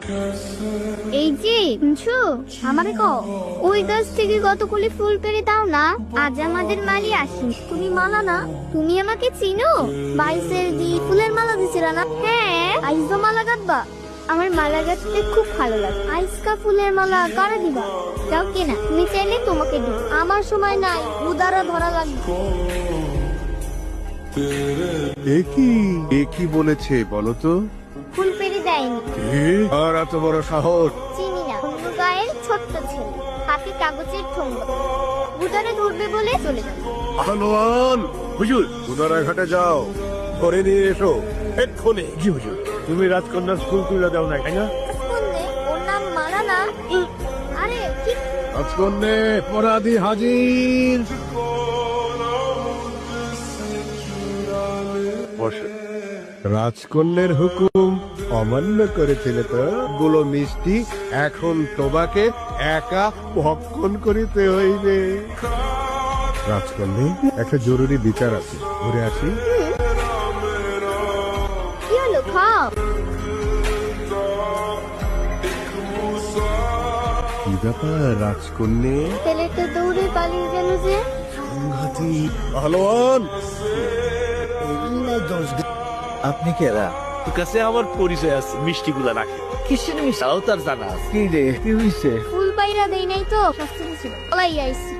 এই যে শুনছো, আমারে কও ওই গাছ থেকে কতগুলি ফুল পেড়ে দাও না, আজ আমাদের মালি আসি। তুমি মালা না, তুমি আমাকে চিনো? বাইসের দি ফুলের মালা দিছিল না? হ্যাঁ, আইজো মালা গাঁথবা? আমার মালা গাঁথতে খুব ভালো লাগে। আইসকা ফুলের মালা কারা দিবা? যাও কেনা, তুমি চাইলে তোমাকে দিই। আমার সময় নাই, উদারা ধরা লাগবে। কি বলেছে বলো তো? ফুল পেড়ে দেয়নি। আর এত বড় সাহস! চিনি না, অন্য গায়ের ছোট্ট ছেলে, হাতে কাগজের ঠোঙ্গা, উদারে ধরবে বলে চলে যাবে। পালোয়ান হুজুর, উনারা ঘাটে যাও, করে নিয়ে এসো এক্ষুনি। জি হুজুর। তুমি রাজকন্যার স্কুল তুলে দাও না, তাই না? শুনলে ওর নাম মালা না? আরে কি রাজকন্যে পরাধী হাজির। রাজকন্যের হুকুম অমান্য করেছিলে তো, গুলো মিষ্টি এখন তোমাকে একা ভক্ষণ করিতে হইবে। রাজকন্যা, একটা জরুরি বিচার আছে, ঘুরে আসি। কি হলো, খাও। কি ব্যাপার রাজকন্যা? ছেলেটা দৌড়ে পালিয়ে গেল যে। সংঘাতি পালোয়ান। আপনি কেরা? তোর কাছে আমার পরিচয় আছে, মিষ্টিগুলা রাখে। কিসের মিশাও তার জানা আছে? কি রে, কি হইছে? ফুল পাইরা দেই নাই তো, শাস্তি দিছিল। পলাই আইছি।